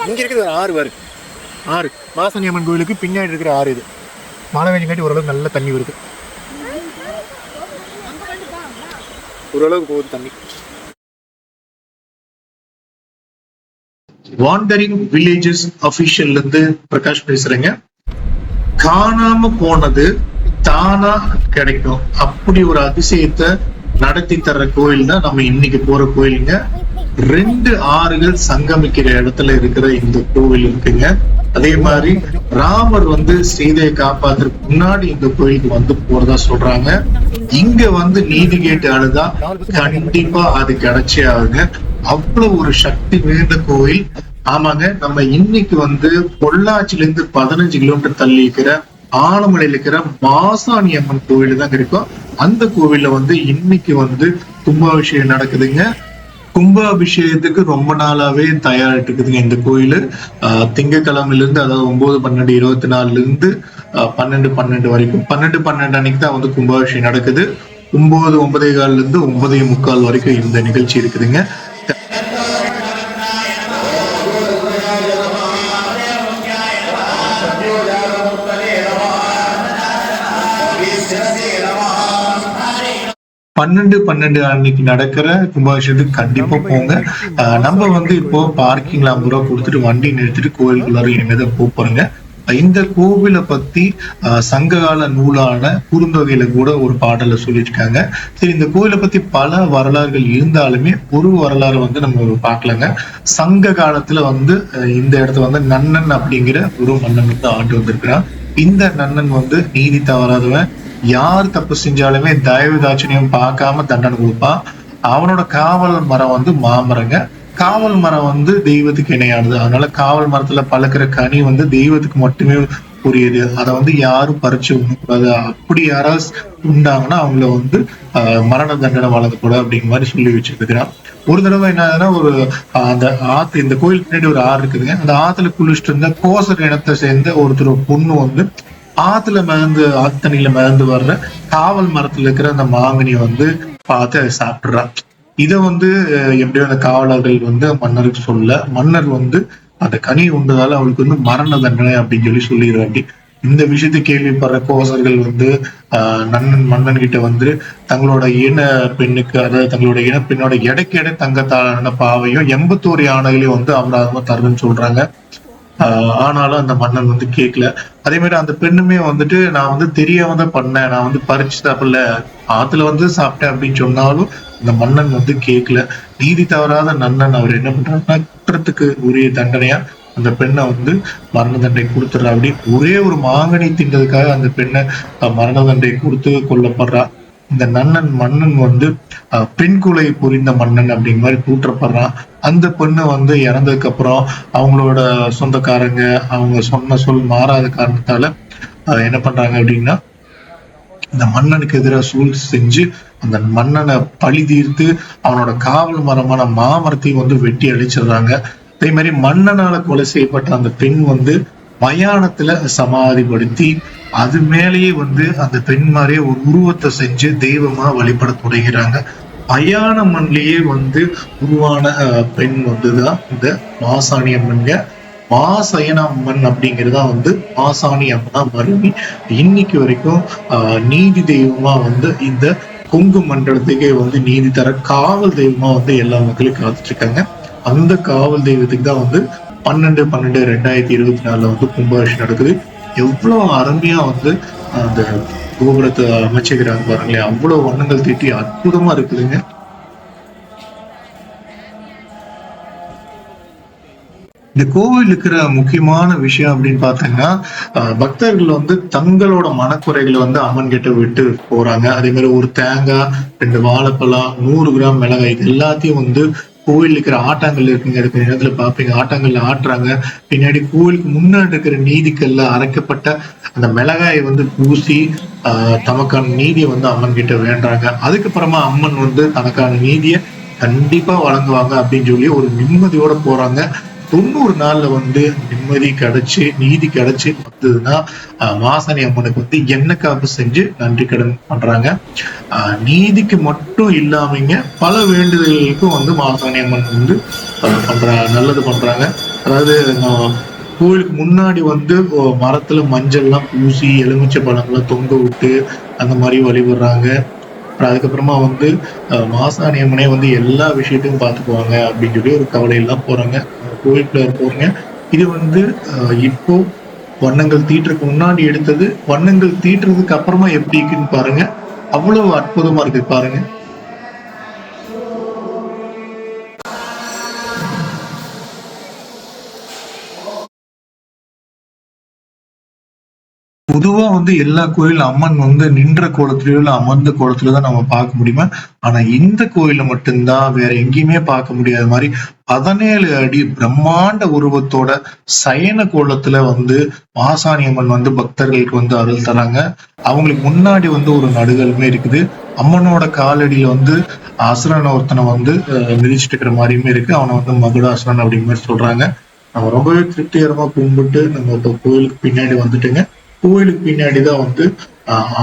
இங்கே இருக்குது ஒரு ஆறு வருது. ஆறு மாசாணி அம்மன் கோயிலுக்கு பின்னாடி இருக்கிற ஆறு இது. மழை வேலைங்காட்டி ஓரளவுக்கு நல்ல தண்ணி வருது. ஓரளவுக்கு போகுது தண்ணி. வாண்டரிங் வில்லேஜஸ் அபிஷியல்ல இருந்து பிரகாஷ் பேசுறேங்க. காணாம போனது தானா கிடைக்கும், அப்படி ஒரு அதிசயத்தை நடத்தி தர்ற கோயில் தான் நம்ம இன்னைக்கு போற கோயிலுங்க. 2 ஆறுகள் சங்கமிக்கிற இடத்துல இருக்கிற இந்த கோவில் இருக்குங்க. அதே மாதிரி ராமர் சீதையை காப்பாத்துறதுக்கு முன்னாடி இந்த கோயிலுக்கு போறதா சொல்றாங்க. இங்க நீதி கேட்டு அழுதா கண்டிப்பா அது கிடைச்சே ஆகுங்க. அவ்வளவு ஒரு சக்தி மிகுந்த கோயில். ஆமாங்க, நம்ம இன்னைக்கு பொள்ளாச்சில இருந்து 15 கிலோமீட்டர் தள்ளி இருக்கிற ஆனமலையில இருக்கிற மாசாணி அம்மன் கோவில் தான் இருக்கும். அந்த கோவில்ல இன்னைக்கு கும்பாபிஷேகம் நடக்குதுங்க. கும்பாபிஷேகத்துக்கு ரொம்ப நாளாவே தயாரிட்டு இருக்குதுங்க இந்த கோயில். திங்கக்கிழமையில இருந்து, அதாவது 9/12/24 இருந்து 12/12 வரைக்கும், 12/12 அன்னைக்கு தான் கும்பாபிஷேகம் நடக்குது. 9:15 இருந்து 9:45 வரைக்கும் இந்த நிகழ்ச்சி இருக்குதுங்க. பன்னெண்டு அன்னைக்கு நடக்கிற கும்பாபிஷேகத்துக்கு கண்டிப்பா போங்க. நம்ம இப்போ பார்க்கிங்ல 50 ரூபா கொடுத்துட்டு வண்டி நிறுத்திட்டு கோயிலுக்குள்ளார இனிமேதான் போறோங்க. இந்த கோவிலை பத்தி சங்ககால நூலான குறுந்தொகையில கூட ஒரு பாடல சொல்லியிருக்காங்க. சரி, இந்த கோயிலை பத்தி பல வரலாறுகள் இருந்தாலுமே ஒரு வரலாறு நம்ம பார்க்கலாங்க. சங்க காலத்துல இந்த இடத்துல நன்னன் அப்படிங்கிற ஒரு மன்னன் ஆண்டு வந்திருக்கிறான். இந்த நன்னன் நீதி தவறாதவன், யார் தப்பு செஞ்சாலுமே தயவு தாட்சணியம் பார்க்காம தண்டனை கொடுப்பான். அவனோட காவல் மரம் மாமரங்க. காவல் மரம் தெய்வத்துக்கு இணையானது. அதனால காவல் மரத்துல பழக்கிற கனி தெய்வத்துக்கு மட்டுமே உரியது. அதை யாரும் பறிச்சு உண்ணக்கூடாது. அப்படி யாராவது உண்டாங்கன்னா அவங்கள மரண தண்டனை வழங்கக்கூடாது அப்படிங்கிற மாதிரி சொல்லி வச்சிருக்கிறான். ஒரு தடவை என்ன ஒரு அந்த ஆத்து, இந்த கோயிலுக்கு பின்னாடி ஒரு ஆறு இருக்குதுங்க. அந்த ஆத்துல குளிச்சுட்டு இருந்த கோசர் இனத்தை சேர்ந்த ஒருத்தர் பொண்ணு ஆத்துல ஆத்தணியில மிதந்து வர்ற காவல் மரத்துல இருக்கிற அந்த மாங்கனியை பார்த்து அதை சாப்பிடுறான். இதை எப்படியோ அந்த காவலர்கள் மன்னருக்கு சொல்ல, மன்னர் அந்த கனி உண்டதால அவளுக்கு மரண தண்டனை அப்படின்னு சொல்லிடுறாரு. அப்படி இந்த விஷயத்தை கேள்விப்படுற கோசர்கள் மன்னன் கிட்ட தங்களோட இன பெண்ணுக்கு, அதாவது தங்களோட இன பெண்ணோட எடைக்கு தங்கத்தாலான பாவையும் 81 யானைகளையும் அபராதமா தருன்னு சொல்றாங்க. ஆனாலும் அந்த மன்னன் கேட்கல. அதே மாதிரி அந்த பெண்ணுமே நான் தெரியாம தான் பண்ணேன், நான் பறிச்சு சாப்பிடல, ஆத்துல சாப்பிட்டேன் அப்படின்னு சொன்னாலும் இந்த மன்னன் கேட்கல. நீதி தவறாத நன்னன் அவர் என்ன பண்றாருன்னா, குற்றத்துக்கு உரிய தண்டனையா அந்த பெண்ணை மரண தண்டனை கொடுத்துடுறா. அப்படி ஒரே ஒரு மாங்கனி தின்றதுக்காக அந்த பெண்ணை மரண தண்டனை கொடுத்து கொல்லப்படுறா. இந்த மன்னன் பெண் கொலை புரிந்த மன்னன் அப்படிங்கிற மாதிரி கூற்றப்படுறான். அந்த பெண்ணு இறந்ததுக்கு அப்புறம் அவங்களோட சொந்தக்காரங்க அவங்க சொன்ன சொல் மாறாத காரணத்தால என்ன பண்றாங்க அப்படின்னா, இந்த மன்னனுக்கு எதிராக சூழ்ச்சி செஞ்சு அந்த மன்னனை பழி தீர்த்து அவனோட காவல் மரமான மாமரத்தையும் வெட்டி அழிச்சிடுறாங்க. அதே மாதிரி மன்னனால கொலை செய்யப்பட்ட அந்த பெண் மயானத்துல சமாதிப்படுத்தி அது மேலேயே அந்த பெண் மாதிரியே ஒரு உருவத்தை செஞ்சு தெய்வமா வழிபட தொடங்கிறாங்க. மயான மண்ணிலேயே உருவான பெண் தான் இந்த மாசாணி அம்மன்ங்க. மாசயன அம்மன் அப்படிங்கிறதா மாசாணி அம்மனா மருவி இன்னைக்கு வரைக்கும் நீதி தெய்வமா இந்த கொங்கு மண்டலத்துக்கே நீதி தர காவல் தெய்வமா எல்லா மக்களும் காத்துட்டு இருக்காங்க. அந்த காவல் தெய்வத்துக்கு தான் 12/12/2024 கும்பாபிஷேகம் நடக்குது. எவ்வளவு அருமையா அந்த கோபுரத்தை அமைச்சுக்கிறாங்க பாருங்களேன். அவ்வளவு வண்ணங்கள் தீட்டி அற்புதமா இருக்குதுங்க. இந்த கோவில் இருக்கிற முக்கியமான விஷயம் அப்படின்னு பாத்தீங்கன்னா, பக்தர்கள் தங்களோட மனக்குறைகளை அம்மன் கிட்ட விட்டு போறாங்க. அதே மாதிரி ஒரு தேங்காய், 2 வாழைப்பழம், 100 கிராம் மிளகாய், இது எல்லாத்தையும் கோவில் இருக்கிற ஆட்டாங்கல் இருக்குங்க, இருக்கிற இடத்துல பாப்பீங்க. ஆட்டாங்கல்ல ஆட்டுறாங்க. பின்னாடி கோவிலுக்கு முன்னாடி இருக்கிற நீதிக்கல்ல அரைக்கப்பட்ட அந்த மிளகாயை பூசி தமக்கான நீதியை அம்மன் கிட்ட வேண்டாங்க. அதுக்கப்புறமா அம்மன் தனக்கான நீதியை கண்டிப்பா வழங்குவாங்க அப்படின்னு சொல்லி ஒரு நிம்மதியோட போறாங்க. 90 நாள்ல நிம்மதி கிடைச்சு நீதி கிடைச்சு வந்ததுன்னா மாசாணி அம்மனுக்கு எண்ணெய் காப்பு செஞ்சு நன்றி கடன் பண்றாங்க. நீதிக்கு மட்டும் இல்லாமங்க பல வேண்டுதல்களுக்கும் மாசாணி அம்மன் நல்லது பண்றாங்க. அதாவது கோயிலுக்கு முன்னாடி வந்து மரத்துல மஞ்சள் எல்லாம் பூசி எலுமிச்சை பழங்கள்லாம் தொங்க விட்டு அந்த மாதிரி வழிபடுறாங்க. அதுக்கப்புறமா வந்து மாசாணி அம்மனே வந்து எல்லா விஷயத்தையும் பார்த்துக்குவாங்க அப்படின்னு சொல்லி ஒரு கவலையெல்லாம் போறாங்க. கோயிலுக்குள்ள போறீங்க. இது வந்து இப்போ வண்ணங்கள் தீட்டுறதுக்கு முன்னாடி எடுத்தது. வண்ணங்கள் தீட்டுறதுக்கு அப்புறமா எப்படி இருக்குன்னு பாருங்க. அவ்வளவு அற்புதமா இருக்கு பாருங்க. பொதுவா வந்து எல்லா கோயில் அம்மன் வந்து நின்ற கோலத்திலயோ இல்ல அமர்ந்த கோலத்திலயோ தான் நம்ம பார்க்க முடியுமா. ஆனா இந்த கோயில மட்டும்தான் வேற எங்கேயுமே பார்க்க முடியாத மாதிரி 17 அடி பிரம்மாண்ட உருவத்தோட சயன கோலத்துல வந்து மாசாணி அம்மன் வந்து பக்தர்களுக்கு வந்து அருள் தராங்க. அவங்களுக்கு முன்னாடி வந்து ஒரு நடுகளுமே இருக்குது. அம்மனோட காலடியில வந்து அசுரன் ஒருத்தனை வந்து மிதிச்சுட்டு இருக்கிற மாதிரியுமே இருக்கு. அவனை வந்து மகுடாசுரன் அப்படிங்கிற மாதிரி சொல்றாங்க. நம்ம ரொம்பவே திருப்திகரமா கும்பிட்டு நம்ம இப்போ கோயிலுக்கு பின்னாடி வந்துட்டுங்க. கோயிலுக்கு பின்னாடிதான் வந்து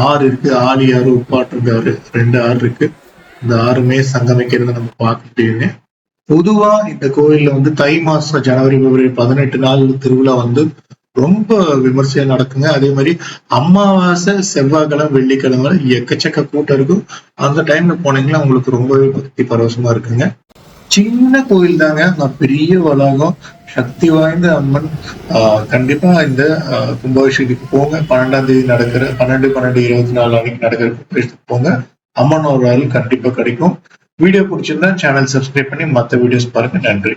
ஆறு இருக்கு. ஆழியாறு, உப்பாற்றுங்க 2 ஆறு இருக்கு. இந்த ஆறுமே சங்கமிக்கிறத நம்ம பார்க்க முடியுங்க. பொதுவா இந்த கோயில்ல வந்து தை மாசம் ஜனவரி, பிப்ரவரி 18 நாள் திருவிழா வந்து ரொம்ப விமர்சையா நடக்குங்க. அதே மாதிரி அமாவாசை, செவ்வாய்க்கிழமை, வெள்ளிக்கிழமை எக்கச்சக்க கூட்டம் இருக்கும். அந்த டைம்ல போனீங்கன்னா உங்களுக்கு ரொம்பவே பக்தி பரவசமா இருக்குங்க. சின்ன கோயில் தாங்க. நான் பெரிய வளாகம், சக்தி வாய்ந்த அம்மன். கண்டிப்பா இந்த கும்பாபிஷேகத்துக்கு போங்க. 12ஆம் தேதி நடக்கிற 12/12/24 அன்னைக்கு நடக்கிற கும்பாபிஷேகத்துக்கு போங்க. அம்மனோட அருள் கண்டிப்பா கிடைக்கும். வீடியோ பிடிச்சிருந்தா சேனல் சப்ஸ்கிரைப் பண்ணி மற்ற வீடியோஸ் பாருங்க. நன்றி.